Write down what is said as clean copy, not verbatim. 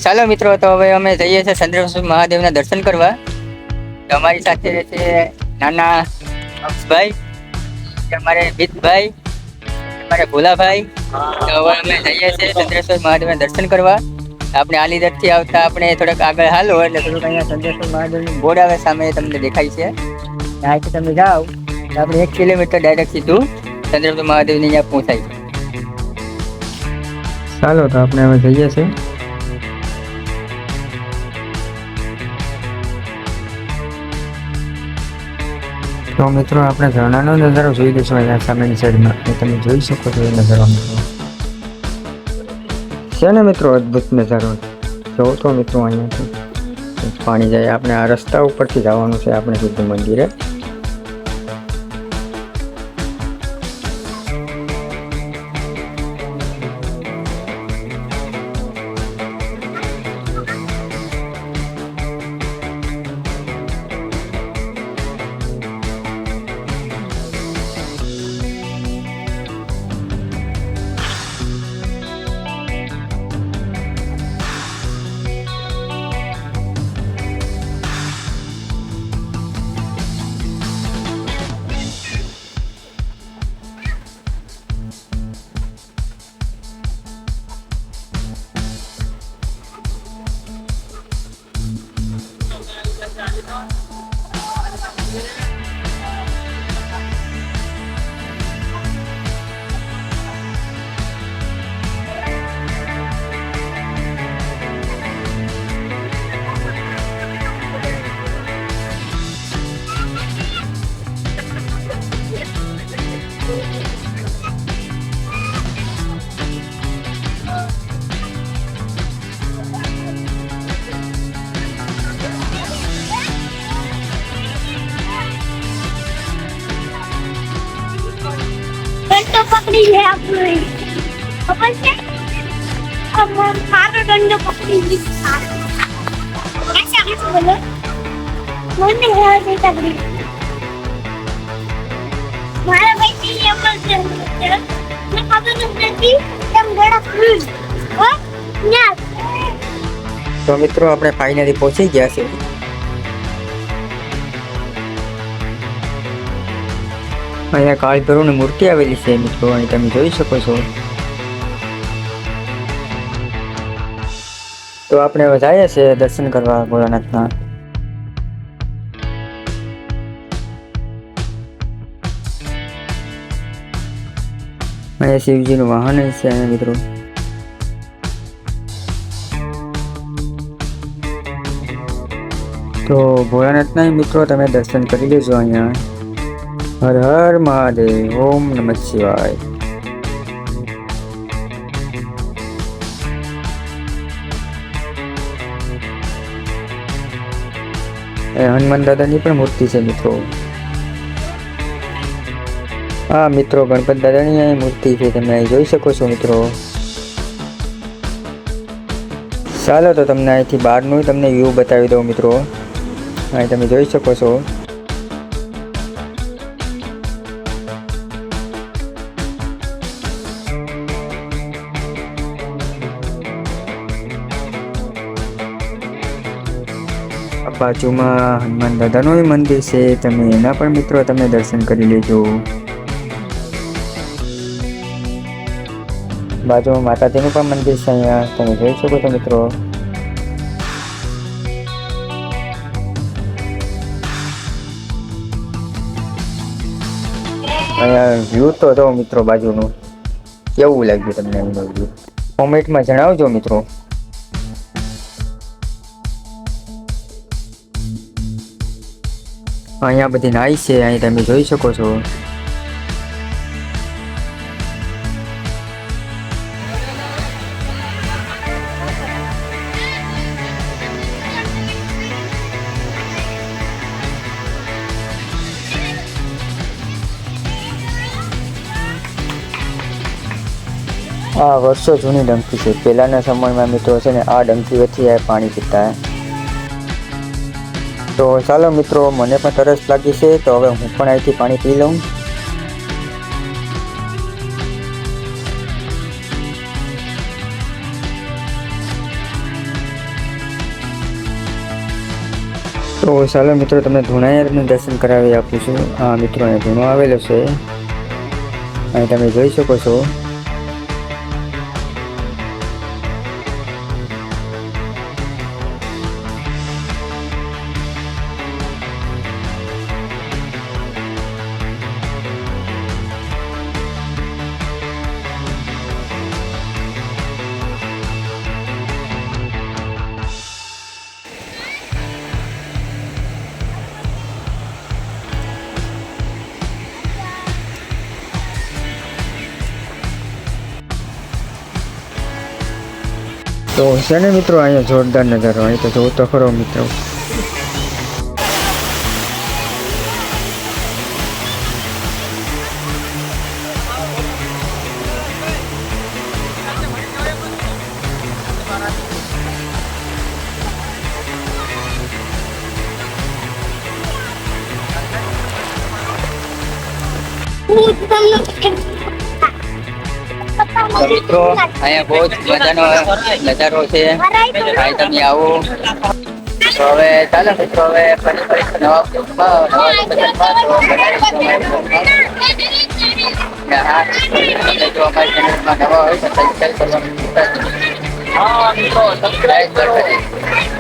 ચાલો મિત્રો, તો હવે અમે જઈએ છીએ ચંદ્રેશ્વર મહાદેવના દર્શન કરવા. તો અમારી સાથે રહેશે નાના અક્ષભાઈ, અમારે મિતભાઈ, અમારે ભોલાભાઈ. તો હવે અમે જઈએ છીએ ચંદ્રેશ્વર મહાદેવના દર્શન કરવા. આપણે આલીદરથી આવતા આપણે થોડાક આગળ હાલો એટલે થોડુંક અહીંયા ચંદ્રેશ્વર મહાદેવનું બોર્ડ આવે સામે તમને દેખાય છે. ત્યાંથી તમે જાઓ તો આપણે 1 કિલોમીટર ડાયરેક્ટ સીધું ચંદ્રેશ્વર મહાદેવની અહીંયા પહોંચાય. ચાલો તો આપણે હવે જઈએ છીએ. તો મિત્રો આપણે ઝરણાનો નજારો જોઈ લઈશું અહીંયા સામેની સાઈડમાં. તમે જોઈ શકો છો એ નજારો છે ને મિત્રો, અદ્ભુત નજારો. જો તો મિત્રો અહીંયાથી પાણી જાય. આપણે આ રસ્તા ઉપરથી જવાનું છે આપણે સીધું મંદિરે. दंडो पकड़ी है आपने खबर है? अब मारो दंडो पकड़ी ली ऐसा कैसे बोलो मैंने है ये पकड़ी मारा भाई ये बोलते हैं मैं खबर नहीं हम बड़ा फूल ओ ना. તો મિત્રો આપણે ફાઇનલી પહોંચી ગયા છે. અહીંયા કાળ ભૈરવની મૂર્તિ આવેલી છે મિત્રો, અહીં તમે જોઈ શકો છો. તો આપણે હવે જઈએ છીએ દર્શન કરવા ભોળાનાથના. અહીંયા શિવજીનું વાહન છે અહીંયા મિત્રો. તો ભોળાનાથના મિત્રો તમે દર્શન કરી લેજો અહીંયા. હર હર મહાદેવ, ઓમ નમઃ શિવાય. હનુમાન દાદાની પણ મૂર્તિ છે મિત્રો. હા મિત્રો, ગણપત દાદાની અહીં મૂર્તિ છે, તમે અહીં જોઈ શકો છો મિત્રો. ચાલો તો તમને અહીંથી બહારનું તમને વ્યૂ બતાવી દઉં મિત્રો. અહીં તમે જોઈ શકો છો. બાજુમાં હનુમાન દાદાનું મંદિર છે, તમે એના પણ મિત્રો તમે દર્શન કરી લેજો. બાજુમાં માતાજીનું પણ મંદિર છે, અહીંયા તમે જોઈ શકો છો મિત્રો. અહીંયા વ્યૂ તો જો મિત્રો બાજુનું કેવું લાગ્યું તમને એનું વ્યૂ કોમેન્ટમાં જણાવજો મિત્રો. અહીંયા બધી નાઈ છે, અહીં તમે જોઈ શકો છો. આ વર્ષો જૂની ડંકી છે. પહેલાના સમયમાં મિત્રો છે ને આ ડંકી વચ્ચે પાણી પીતા. તો ચાલો મિત્રો, મને પણ તરસ લાગી છે, તો હવે હું પણ અહીંથી પાણી પી લઉં. તો ચાલો મિત્રો તમને ધુણાયરનું દર્શન કરાવી આપું છું. આ મિત્રો અહીંયા ધૂણો આવેલો છે, અહીં તમે જોઈ શકો છો. તો છે ને મિત્રો અહીંયા જોરદાર નજારો, અહીં તો જોવો તો ખરો મિત્રો. તો મિત્રો અહીંયા બહુ જ મજાનો નજારો છે, અહીં તમે આવો. તો હવે ચાલો મિત્રો, હવે ફરી નવા બ્લોગમાં, નવા લોકેશનમાં તો જો અમારી ચેનલમાં નવા હોય તો સબસ્ક્રાઈબ કરવાનું ભૂલતા નહીં.